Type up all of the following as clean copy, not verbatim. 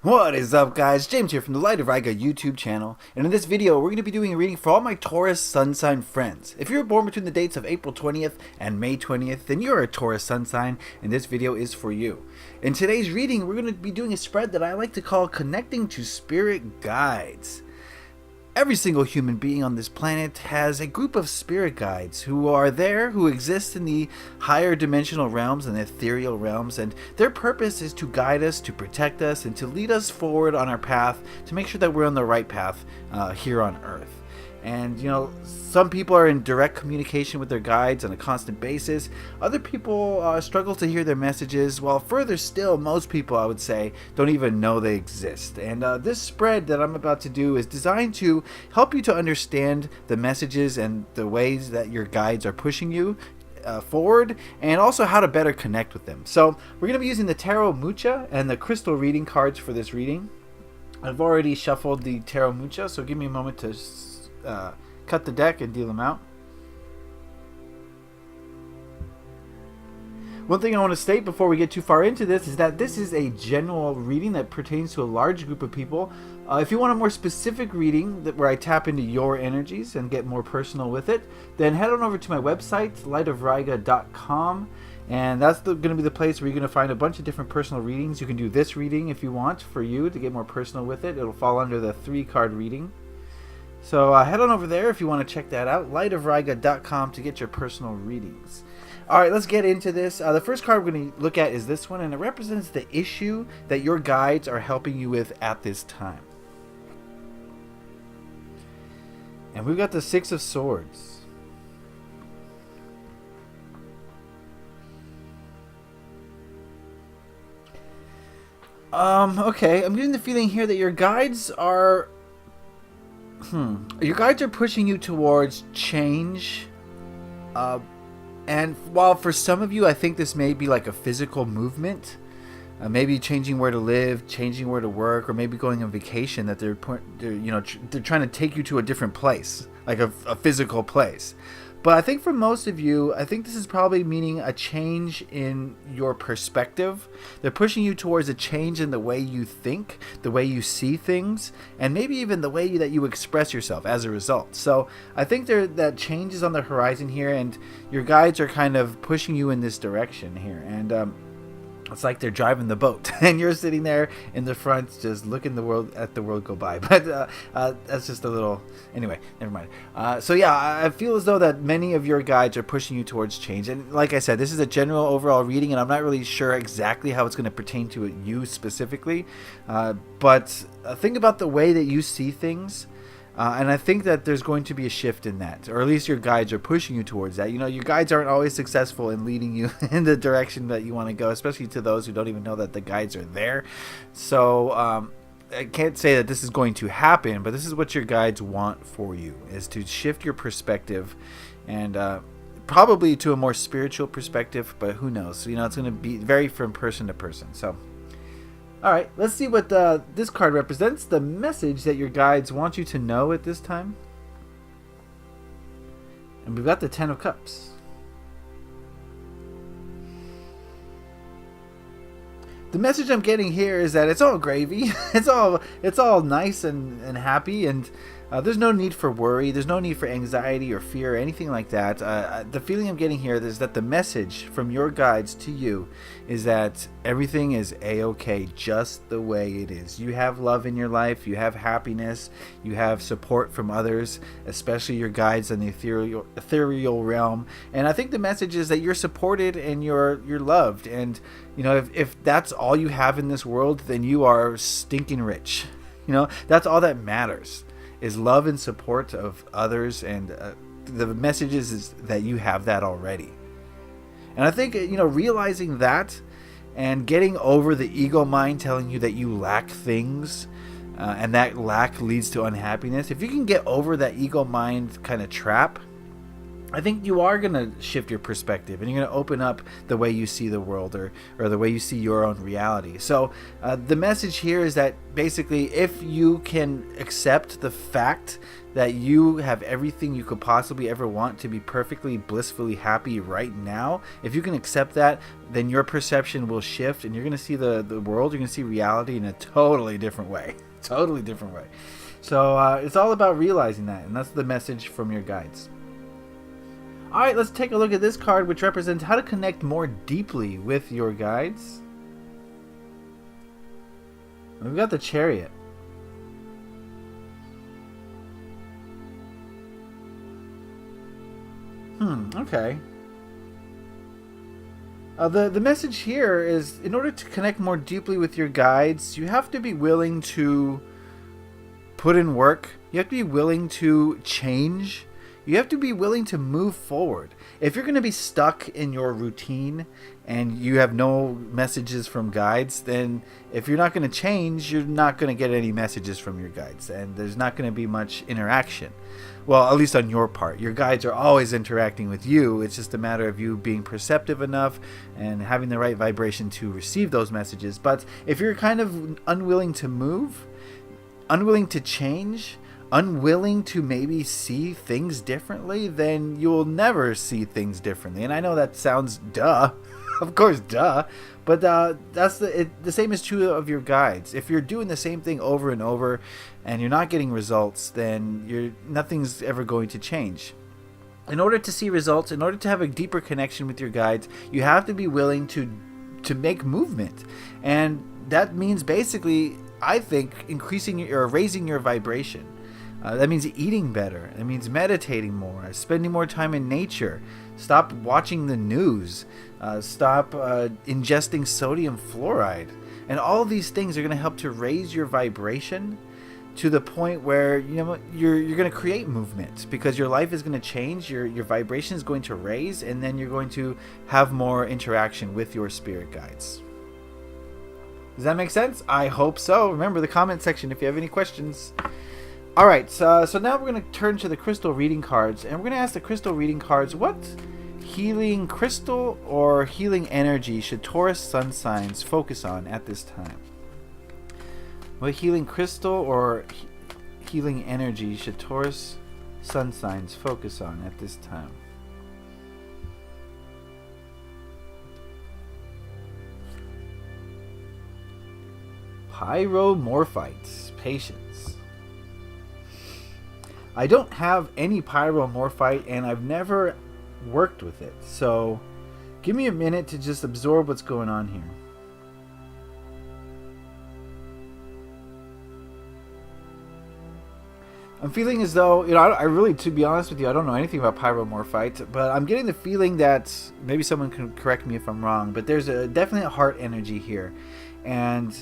What is up, guys? James here from the Light of Riga YouTube channel, and in this video we're going to be doing a reading for all my Taurus Sun sign friends. If you were born between the dates of April 20th and May 20th, then you're a Taurus Sun sign, and this video is for you. In today's reading, we're going to be doing a spread that I like to call Connecting to Spirit Guides. Every single human being on this planet has a group of spirit guides who are there, who exist in the higher dimensional realms and ethereal realms, and their purpose is to guide us, to protect us, and to lead us forward on our path to make sure that we're on the right path here on Earth. And some people are in direct communication with their guides on a constant basis. Other people struggle to hear their messages, while further still, most people, I would say, don't even know they exist. And this spread that I'm about to do is designed to help you to understand the messages and the ways that your guides are pushing you forward, and also how to better connect with them. So we're going to be using the Tarot Mucha and the crystal reading cards for this reading. I've already shuffled the Tarot Mucha, so give me a moment to cut the deck and deal them out. One thing I want to state before we get too far into this is that this is a general reading that pertains to a large group of people. If you want a more specific reading where I tap into your energies and get more personal with it, then head on over to my website, lightofriga.com. And that's going to be the place where you're going to find a bunch of different personal readings. You can do this reading if you want for you to get more personal with it. It'll fall under the 3-card reading. So head on over there if you want to check that out, lightofriga.com, to get your personal readings. Alright, let's get into this. The first card we're going to look at is this one, and it represents the issue that your guides are helping you with at this time. And we've got the 6 of Swords. Okay, I'm getting the feeling here that your guides are... Your guides are pushing you towards change. And while for some of you, I think this may be like a physical movement, maybe changing where to live, changing where to work, or maybe going on vacation, that they're trying to take you to a different place, like a physical place. But I think for most of you, I think this is probably meaning a change in your perspective. They're pushing you towards a change in the way you think, the way you see things, and maybe even the way that you express yourself as a result. So I think that change is on the horizon here, and your guides are kind of pushing you in this direction here. And it's like they're driving the boat, and you're sitting there in the front, just looking at the world go by. But that's just a little. Anyway, never mind. So yeah, I feel as though that many of your guides are pushing you towards change. And like I said, this is a general overall reading, and I'm not really sure exactly how it's going to pertain to you specifically. But think about the way that you see things. And I think that there's going to be a shift in that, or at least your guides are pushing you towards that. Your guides aren't always successful in leading you in the direction that you want to go, especially to those who don't even know that the guides are there. So I can't say that this is going to happen, but this is what your guides want for you, is to shift your perspective, and probably to a more spiritual perspective, but who knows? It's going to be vary from person to person. So alright, let's see what this card represents, the message that your guides want you to know at this time. And we've got the 10 of Cups. The message I'm getting here is that it's all gravy. It's all nice and happy, and there's no need for worry. There's no need for anxiety or fear or anything like that. The feeling I'm getting here is that the message from your guides to you is that everything is a-okay just the way it is. You have love in your life. You have happiness. You have support from others, especially your guides in the ethereal realm. And I think the message is that you're supported and you're loved. And if that's all you have in this world, then you are stinking rich. That's all that matters, is love and support of others, and the message is that you have that already. And I think realizing that and getting over the ego mind telling you that you lack things, and that lack leads to unhappiness, if you can get over that ego mind kind of trap, I think you are going to shift your perspective, and you're going to open up the way you see the world, or the way you see your own reality. So the message here is that basically, if you can accept the fact that you have everything you could possibly ever want to be perfectly blissfully happy right now, if you can accept that, then your perception will shift, and you're going to see the world, you're going to see reality in a totally different way. Totally different way. So it's all about realizing that, and that's the message from your guides. Alright, let's take a look at this card, which represents how to connect more deeply with your guides. We've got the Chariot. Okay. The message here is, in order to connect more deeply with your guides, you have to be willing to put in work. You have to be willing to change. You have to be willing to move forward. If you're going to be stuck in your routine and you have no messages from guides, then if you're not going to change, you're not going to get any messages from your guides, and there's not going to be much interaction. Well, at least on your part. Your guides are always interacting with you. It's just a matter of you being perceptive enough and having the right vibration to receive those messages. But if you're kind of unwilling to move, unwilling to change, unwilling to maybe see things differently, then you'll never see things differently. And I know that sounds duh. Of course, duh. But that's the same is true of your guides. If you're doing the same thing over and over and you're not getting results, then nothing's ever going to change. In order to see results, in order to have a deeper connection with your guides, you have to be willing to make movement. And that means basically, I think, increasing or raising your vibration. That means eating better. That means meditating more, spending more time in nature. Stop watching the news. Stop ingesting sodium fluoride. And all of these things are going to help to raise your vibration to the point where you're going to create movement, because your life is going to change. Your vibration is going to raise, and then you're going to have more interaction with your spirit guides. Does that make sense? I hope so. Remember the comment section if you have any questions. Alright, so now we're going to turn to the crystal reading cards, and we're going to ask the crystal reading cards, what healing crystal or healing energy should Taurus sun signs focus on at this time? What healing crystal or healing energy should Taurus sun signs focus on at this time? Pyromorphite, patience. I don't have any pyromorphite, and I've never worked with it, so give me a minute to just absorb what's going on here. I'm feeling as though, I really, to be honest with you, I don't know anything about pyromorphite, but I'm getting the feeling that, maybe someone can correct me if I'm wrong, but there's definitely a heart energy here. And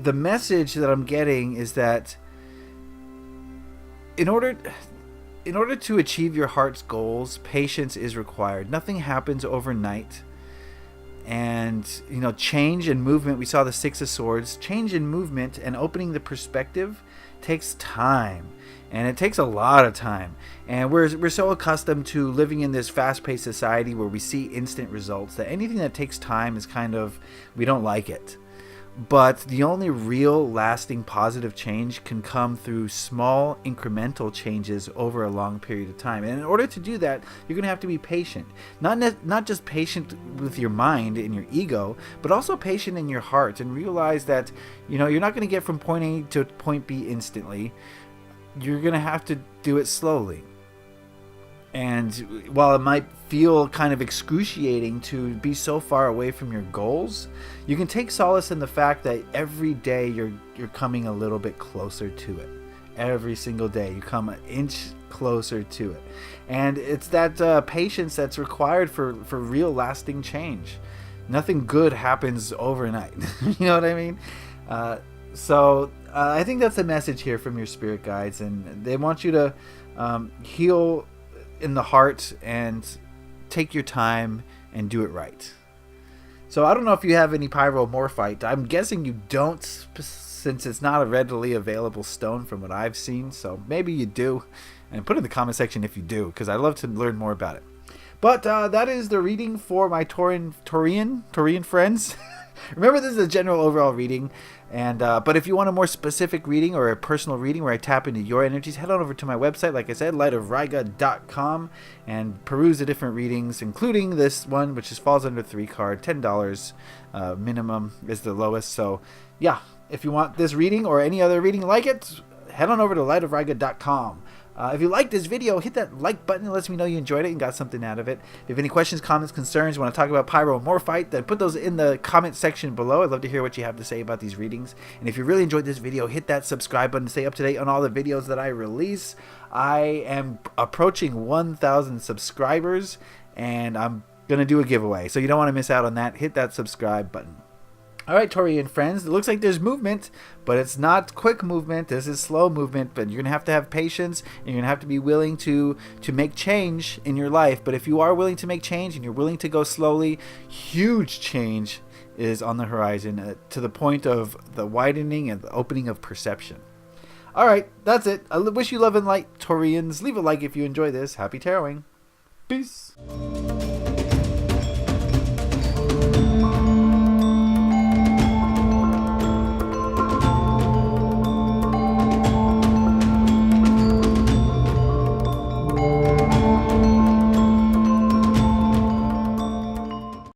the message that I'm getting is that in order to achieve your heart's goals, patience is required. Nothing happens overnight. And, change and movement, we saw the Six of Swords, change and movement and opening the perspective takes time. And it takes a lot of time. And we're so accustomed to living in this fast-paced society where we see instant results that anything that takes time is we don't like it. But the only real lasting positive change can come through small incremental changes over a long period of time. And in order to do that, you're going to have to be patient. Not just patient with your mind and your ego, but also patient in your heart, and realize that you're not going to get from point A to point B instantly. You're going to have to do it slowly. And while it might feel kind of excruciating to be so far away from your goals, you can take solace in the fact that every day you're coming a little bit closer to it. Every single day you come an inch closer to it. And it's that patience that's required for real lasting change. Nothing good happens overnight. You know what I mean? So I think that's the message here from your spirit guides, and they want you to heal in the heart and take your time and do it right. So I don't know if you have any pyromorphite. I'm guessing you don't, since it's not a readily available stone from what I've seen. So maybe you do, And put in the comment section if you do, because I'd love to learn more about it. But that is the reading for my Taurian friends. Remember, this is a general overall reading. And but if you want a more specific reading or a personal reading where I tap into your energies, head on over to my website, like I said, lightofriga.com, and peruse the different readings, including this one, which falls under 3-card, $10 minimum is the lowest. So yeah, if you want this reading or any other reading like it, head on over to lightofriga.com. If you like this video, hit that like button. It lets me know you enjoyed it and got something out of it. If you have any questions, comments, concerns, you want to talk about Pyromorphite, then put those in the comment section below. I'd love to hear what you have to say about these readings. And if you really enjoyed this video, hit that subscribe button to stay up to date on all the videos that I release. I am approaching 1,000 subscribers, and I'm going to do a giveaway. So you don't want to miss out on that. Hit that subscribe button. All right, Taurian friends, it looks like there's movement, but it's not quick movement. This is slow movement, but you're going to have patience, and you're going to have to be willing to make change in your life. But if you are willing to make change and you're willing to go slowly, huge change is on the horizon to the point of the widening and the opening of perception. All right, that's it. I wish you love and light, Taurians. Leave a like if you enjoy this. Happy taroting. Peace.